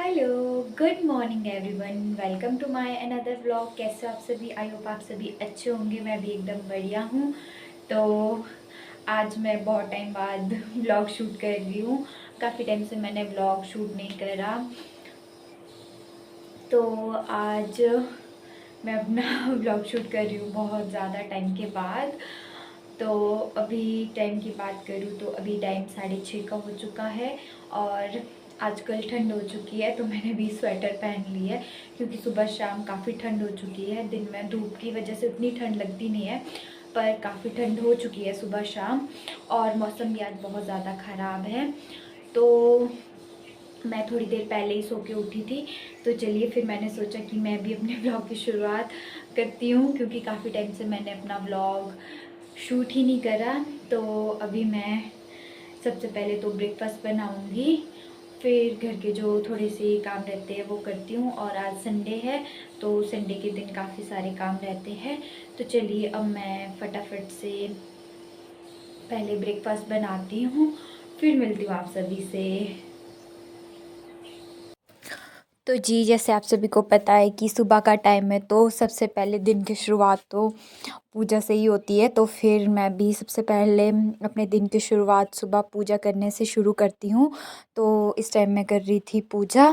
Hello, good morning everyone. Welcome to my another vlog. कैसे हो आप सभी? आई होप आप सभी अच्छे होंगे। मैं भी एकदम बढ़िया हूँ। तो आज मैं बहुत टाइम बाद व्लॉग शूट कर रही हूँ। काफ़ी टाइम से मैंने व्लॉग शूट नहीं करा। तो आज मैं अपना व्लॉग शूट कर रही हूँ बहुत ज़्यादा टाइम के बाद। तो अभी टाइम की बात करूँ तो अभी टाइम 6:30 का हो चुका है और आजकल ठंड हो चुकी है। तो मैंने भी स्वेटर पहन ली है क्योंकि सुबह शाम काफ़ी ठंड हो चुकी है। दिन में धूप की वजह से उतनी ठंड लगती नहीं है, पर काफ़ी ठंड हो चुकी है सुबह शाम। और मौसम भी आज बहुत ज़्यादा ख़राब है। तो मैं थोड़ी देर पहले ही सो के उठी थी। तो चलिए फिर मैंने सोचा कि मैं भी अपने ब्लॉग की शुरुआत करती हूँ क्योंकि काफ़ी टाइम से मैंने अपना ब्लॉग शूट ही नहीं करा। तो अभी मैं सबसे पहले तो ब्रेकफास्ट बनाऊँगी, फिर घर के जो थोड़े से काम रहते हैं वो करती हूँ। और आज संडे है तो संडे के दिन काफ़ी सारे काम रहते हैं। तो चलिए अब मैं फटाफट से पहले ब्रेकफास्ट बनाती हूँ, फिर मिलती हूँ आप सभी से। तो जी, जैसे आप सभी को पता है कि सुबह का टाइम है तो सबसे पहले दिन की शुरुआत तो पूजा से ही होती है। तो फिर मैं भी सबसे पहले अपने दिन की शुरुआत सुबह पूजा करने से शुरू करती हूँ। तो इस टाइम मैं कर रही थी पूजा।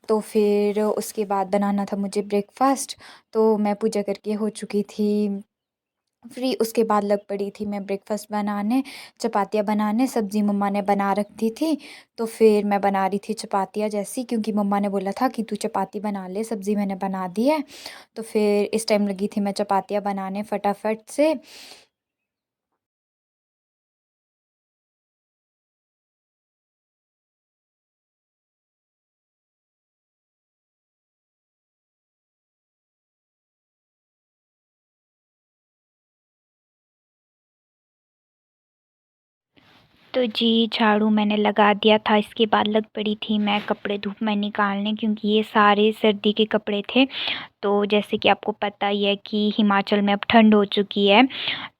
तो फिर उसके बाद बनाना था मुझे ब्रेकफास्ट। तो मैं पूजा करके हो चुकी थी फ्री। उसके बाद लग पड़ी थी मैं ब्रेकफास्ट बनाने, चपातियाँ बनाने। सब्ज़ी मम्मा ने बना रखी थी तो फिर मैं बना रही थी चपातियाँ जैसी, क्योंकि मम्मा ने बोला था कि तू चपाती बना ले, सब्ज़ी मैंने बना दी है। तो फिर इस टाइम लगी थी मैं चपातियाँ बनाने फटाफट से। तो जी, झाड़ू मैंने लगा दिया था। इसके बाद लग पड़ी थी मैं कपड़े धूप में निकालने, क्योंकि ये सारे सर्दी के कपड़े थे। तो जैसे कि आपको पता ही है कि हिमाचल में अब ठंड हो चुकी है।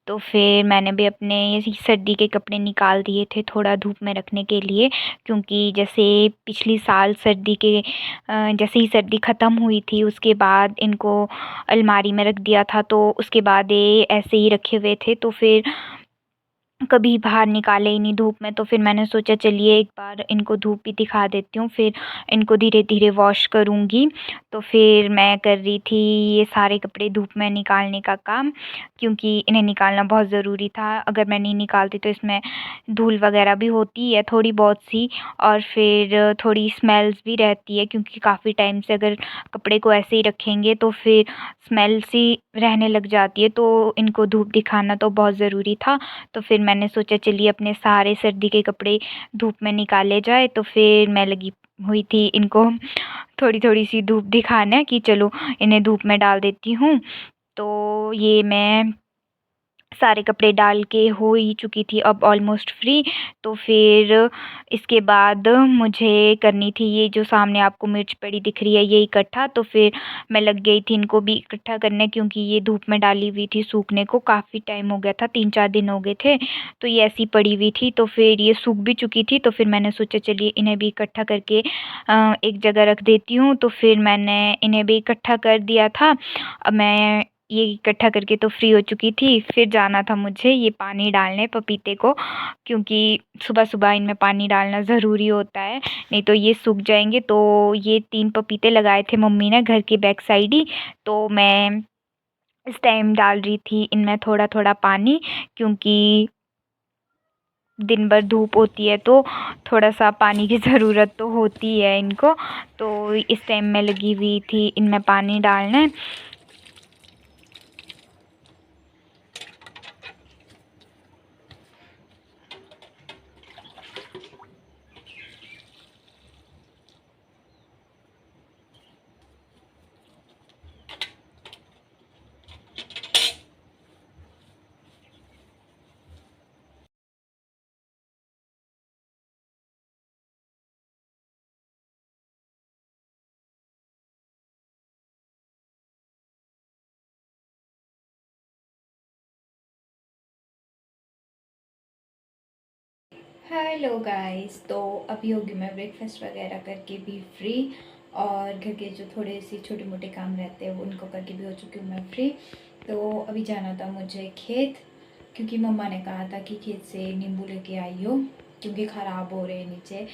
तो फिर मैंने भी अपने ये सर्दी के कपड़े निकाल दिए थे थोड़ा धूप में रखने के लिए, क्योंकि जैसे पिछली साल जैसे ही सर्दी ख़त्म हुई थी उसके बाद इनको अलमारी में रख दिया था। तो उसके बाद ये ऐसे ही रखे हुए थे, तो फिर कभी बाहर निकाले ही नहीं धूप में। तो फिर मैंने सोचा चलिए एक बार इनको धूप भी दिखा देती हूँ, फिर इनको धीरे-धीरे वॉश करूँगी। तो फिर मैं कर रही थी ये सारे कपड़े धूप में निकालने का काम, क्योंकि इन्हें निकालना बहुत ज़रूरी था। अगर मैं नहीं निकालती तो इसमें धूल वगैरह भी होती है थोड़ी बहुत सी, और फिर थोड़ी स्मेल्स भी रहती है, क्योंकि काफ़ी टाइम से अगर कपड़े को ऐसे ही रखेंगे तो फिर स्मेल सी रहने लग जाती है। तो इनको धूप दिखाना तो बहुत ज़रूरी था। तो फिर मैंने सोचा चलिए अपने सारे सर्दी के कपड़े धूप में निकाले जाए। तो फिर मैं लगी हुई थी इनको थोड़ी-थोड़ी सी धूप दिखाने कि चलो इन्हें धूप में डाल देती हूँ। तो ये मैं सारे कपड़े डाल के हो ही चुकी थी अब ऑलमोस्ट फ्री। तो फिर इसके बाद मुझे करनी थी ये जो सामने आपको मिर्च पड़ी दिख रही है ये इकट्ठा। तो फिर मैं लग गई थी इनको भी इकट्ठा करने, क्योंकि ये धूप में डाली हुई थी सूखने को काफ़ी टाइम हो गया था, 3-4 दिन हो गए थे। तो ये ऐसी पड़ी हुई थी, तो फिर ये सूख भी चुकी थी। तो फिर मैंने सोचा चलिए इन्हें भी इकट्ठा करके एक जगह रख देती हूँ। तो फिर मैंने इन्हें भी इकट्ठा कर दिया था। अब मैं ये इकट्ठा करके तो फ्री हो चुकी थी। फिर जाना था मुझे ये पानी डालने पपीते को, क्योंकि सुबह-सुबह इनमें पानी डालना ज़रूरी होता है, नहीं तो ये सूख जाएँगे। तो ये 3 पपीते लगाए थे मम्मी ने घर के बैक साइड ही। तो मैं इस टाइम डाल रही थी इनमें थोड़ा-थोड़ा पानी, क्योंकि दिन भर धूप होती है तो थोड़ा-सा पानी की ज़रूरत तो होती है इनको। तो इस टाइम मैं लगी हुई थी इनमें पानी डालने। हेलो गाइस, तो अभी होगी मैं ब्रेकफास्ट वगैरह करके भी फ्री, और घर के जो थोड़े से छोटे मोटे काम रहते हैं वो उनको करके भी हो चुकी हूँ मैं फ्री। तो अभी जाना था मुझे खेत, क्योंकि मम्मा ने कहा था कि खेत से नींबू लेके आई हो क्योंकि ख़राब हो रहे हैं नीचे।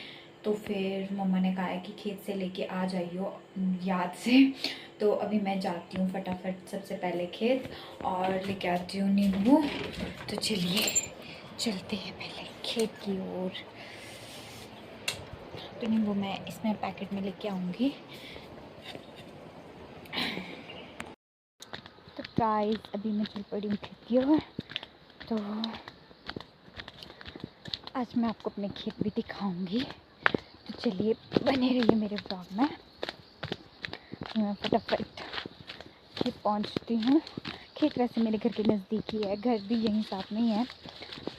तो फिर मम्मा ने कहा है कि खेत से लेके आ जाइयो याद से। तो अभी मैं जाती हूँ फटाफट सबसे पहले खेत और लेके आती हूँ नींबू। तो चलिए चलते हैं पहले खेत की ओर। तो नींबू मैं इसमें पैकेट में लेके आऊँगी। तो गाइस अभी मैं चल पड़ी हूँ खेत की ओर। तो आज मैं आपको अपने खेत भी दिखाऊंगी, तो चलिए बने रहिए मेरे ब्लॉग में। मैं फटाफट खेत पहुँचती हूँ। खेत वैसे मेरे घर के नज़दीक ही है, घर भी यहीं साथ में ही है,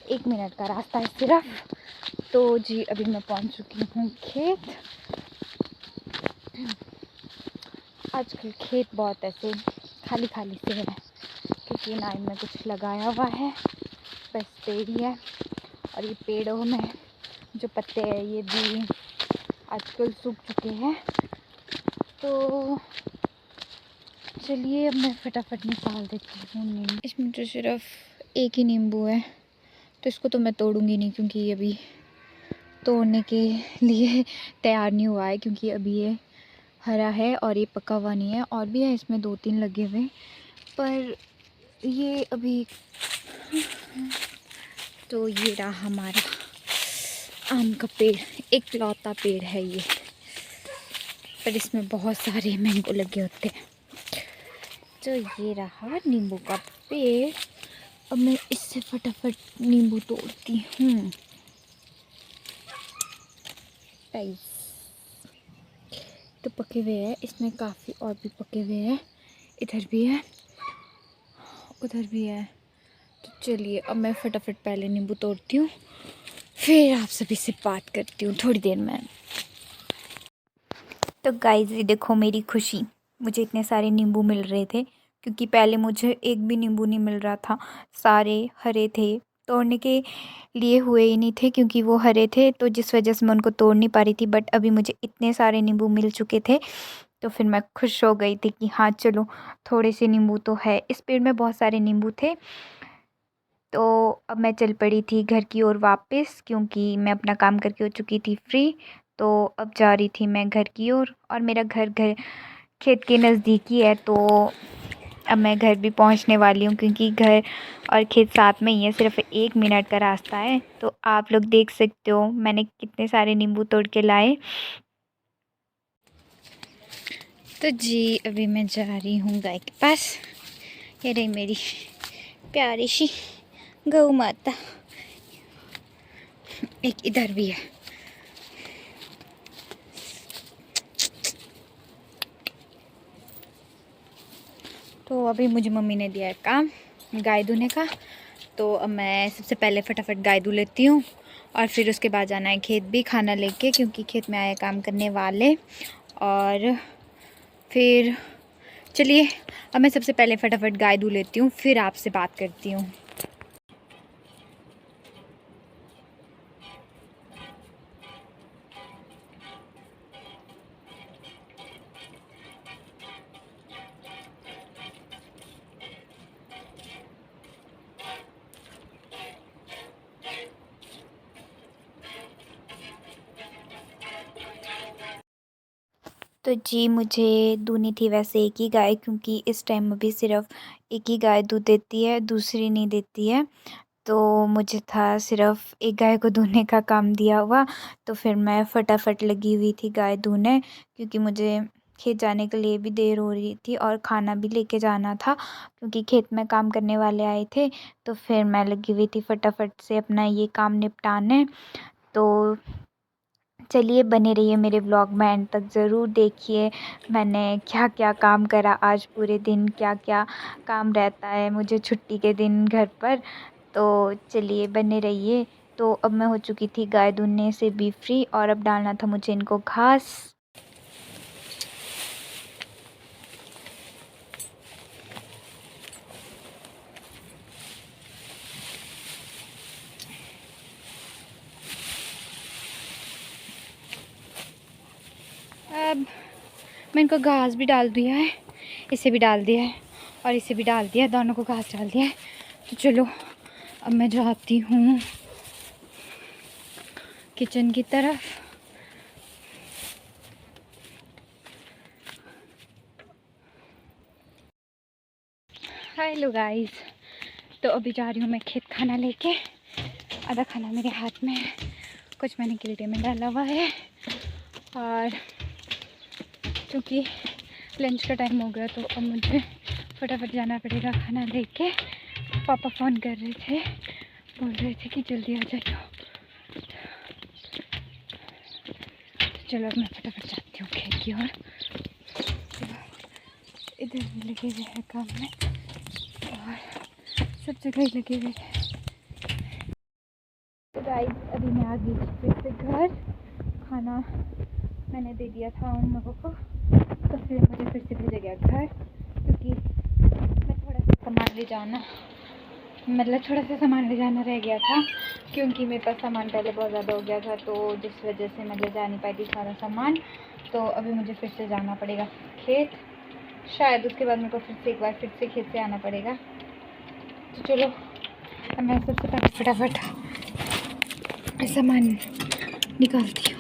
1 मिनट का रास्ता है सिर्फ। तो जी अभी मैं पहुँच चुकी हूँ खेत। आजकल खेत बहुत ऐसे खाली खाली से है, क्योंकि ना इनमें कुछ लगाया हुआ है, बस पेड़ ही है। और ये पेड़ों में जो पत्ते हैं ये भी आजकल सूख चुके हैं। तो चलिए अब मैं फटाफट निकाल देती हूँ नींबू। इसमें तो सिर्फ एक ही नींबू है, तो इसको तो मैं तोड़ूंगी नहीं, क्योंकि ये अभी तोड़ने के लिए तैयार नहीं हुआ है, क्योंकि अभी ये हरा है और ये पका हुआ नहीं है। और भी है इसमें 2-3 लगे हुए, पर ये अभी। तो ये रहा हमारा आम का पेड़, एकलौता पेड़ है ये, पर इसमें बहुत सारे मैंगो लगे होते हैं। तो ये रहा नींबू का पेड़। अब मैं इससे फटाफट नींबू तोड़ती हूँ। तो पके हुए हैं, इसमें काफ़ी और भी पके हुए हैं, इधर भी है उधर भी है। तो चलिए अब मैं फटाफट पहले नींबू तोड़ती हूँ, फिर आप सभी से बात करती हूँ थोड़ी देर में। तो गाइस ये देखो मेरी खुशी, मुझे इतने सारे नींबू मिल रहे थे, क्योंकि पहले मुझे एक भी नींबू नहीं मिल रहा था, सारे हरे थे, तोड़ने के लिए हुए ही नहीं थे, क्योंकि वो हरे थे, तो जिस वजह से मैं उनको तोड़ नहीं पा रही थी। बट अभी मुझे इतने सारे नींबू मिल चुके थे, तो फिर मैं खुश हो गई थी कि हाँ चलो थोड़े से नींबू तो है। इस पेड़ में बहुत सारे नींबू थे। तो अब मैं चल पड़ी थी घर की ओर वापस, क्योंकि मैं अपना काम करके हो चुकी थी फ्री। तो अब जा रही थी मैं घर की ओर, और मेरा घर घर खेत के नज़दीक ही है। तो अब मैं घर भी पहुंचने वाली हूँ, क्योंकि घर और खेत साथ में ही है, सिर्फ 1 मिनट का रास्ता है। तो आप लोग देख सकते हो मैंने कितने सारे नींबू तोड़ के लाए। तो जी अभी मैं जा रही हूँ गाय के पास। ये रही मेरी प्यारी सी गौ माता, एक इधर भी है। तो अभी मुझे मम्मी ने दिया है काम गाय धोने का। तो अब मैं सबसे पहले फटाफट गाय धो लेती हूँ, और फिर उसके बाद जाना है खेत भी खाना लेके, क्योंकि खेत में आए काम करने वाले। और फिर चलिए अब मैं सबसे पहले फटाफट गाय धो लेती हूँ, फिर आपसे बात करती हूँ। तो जी मुझे दूनी थी वैसे एक ही गाय, क्योंकि इस टाइम अभी सिर्फ एक ही गाय दूध देती है, दूसरी नहीं देती है। तो मुझे था सिर्फ एक गाय को धोने का काम दिया हुआ, तो फिर मैं फटाफट लगी हुई थी गाय धोने, क्योंकि मुझे खेत जाने के लिए भी देर हो रही थी और खाना भी लेके जाना था, क्योंकि खेत में काम करने वाले आए थे। तो फिर मैं लगी हुई थी फटाफट से अपना ये काम निपटाने। तो चलिए बने रहिए मेरे व्लॉग में, एंड तक ज़रूर देखिए मैंने क्या क्या काम करा आज पूरे दिन, क्या क्या काम रहता है मुझे छुट्टी के दिन घर पर। तो चलिए बने रहिए। तो अब मैं हो चुकी थी गाय दूहने से भी फ्री, और अब डालना था मुझे इनको घास। अब मैं इनको घास भी डाल दिया है, इसे भी डाल दिया है और इसे भी डाल दिया है, दोनों को घास डाल दिया है। तो चलो अब मैं जाती हूँ किचन की तरफ। हेलो गाइस, तो अभी जा रही हूँ मैं खेत खाना लेके। आधा खाना मेरे हाथ में है, कुछ मैंने गिल्टे में डाला हुआ है। और क्योंकि लंच का टाइम हो गया तो अब मुझे फटाफट जाना पड़ेगा खाना लेके। पापा फ़ोन कर रहे थे, बोल रहे थे कि जल्दी आ जाइए। चलो अब मैं फटाफट जाती हूँ खेत की ओर। इधर भी लगे हुए हैं काम में और सब जगह ही लगे हुए हैं। तो गाइस अभी मैं आ गई फिर से घर। खाना मैंने दे दिया था उन लोगों को, तो फिर मुझे फिर से भेजा गया घर, क्योंकि मैं थोड़ा सा सामान ले जाना रह गया था, क्योंकि मेरे पास सामान पहले बहुत ज़्यादा हो गया था, तो जिस वजह से मैं ले जा नहीं पाई थी सारा सामान। तो अभी मुझे फिर से जाना पड़ेगा खेत, शायद उसके बाद मेरे को फिर से एक बार फिर से खेत से आना पड़ेगा। तो चलो अब मैं सबसे पहले फटाफट सामान निकालती हूँ।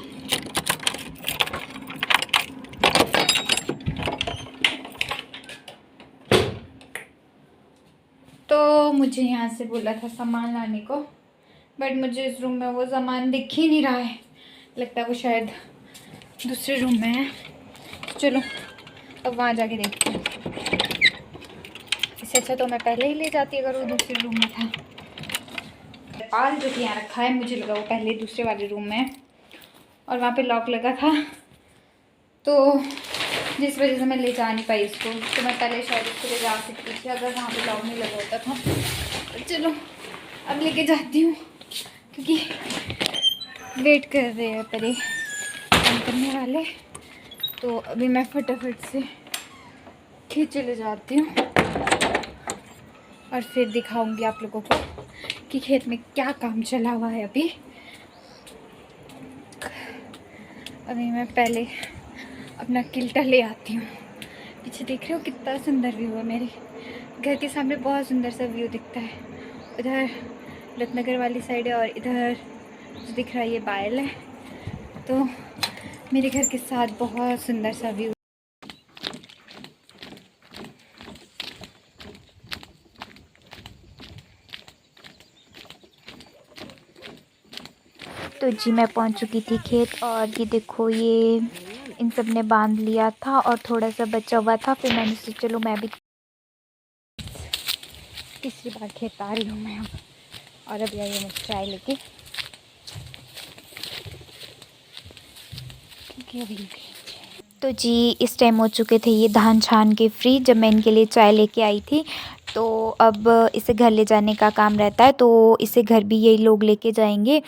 तो मुझे यहाँ से बोला था सामान लाने को, बट मुझे इस रूम में वो सामान दिख ही नहीं रहा है। लगता है वो शायद दूसरे रूम में है। तो चलो अब वहाँ जाके देखते हैं। इससे अच्छा तो मैं पहले ही ले जाती अगर वो दूसरे रूम में था। पाल जो कि यहाँ रखा है, मुझे लगा वो पहले दूसरे वाले रूम में है और वहाँ पे लॉक लगा था, तो जिस वजह से मैं ले जा नहीं पाई इसको। तो मैं पहले शायद इसको ले जा सकती थी अगर वहाँ पे लॉक नहीं लगा होता था। तो चलो अब लेके जाती हूँ, क्योंकि वेट कर रहे हैं परे काम करने वाले। तो अभी मैं फटाफट से खेत चले जाती हूँ और फिर दिखाऊंगी आप लोगों को कि खेत में क्या काम चला हुआ है। अभी मैं पहले अपना किल्टा ले आती हूँ। पीछे देख रहे हो कितना सुंदर व्यू है, मेरे घर के सामने बहुत सुंदर सा व्यू दिखता है। उधर रत्नगर वाली साइड है और इधर जो दिख रहा है ये बायल है। तो मेरे घर के साथ बहुत सुंदर सा व्यू। तो जी मैं पहुंच चुकी थी खेत और ये देखो ये इन सब ने बांध लिया था और थोड़ा सा बचा हुआ था। फिर मैंने सोचा चलो मैं भी तीसरी बार खेत आ रही हूँ मैं अब। और अभी आई मैं चाय लेके, तो जी इस टाइम हो चुके थे ये धान छान के फ्री जब मैं इनके लिए चाय लेके आई थी। तो अब इसे घर ले जाने का काम रहता है, तो इसे घर भी यही लोग लेके जाएंगे।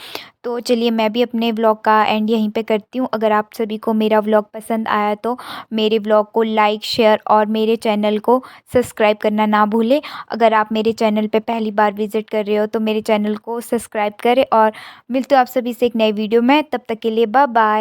तो चलिए मैं भी अपने व्लॉग का एंड यहीं पे करती हूँ। अगर आप सभी को मेरा व्लॉग पसंद आया तो मेरे व्लॉग को लाइक शेयर और मेरे चैनल को सब्सक्राइब करना ना भूलें। अगर आप मेरे चैनल पे पहली बार विज़िट कर रहे हो तो मेरे चैनल को सब्सक्राइब करें और मिलते हो आप सभी से एक नई वीडियो में। तब तक के लिए बाय बाय।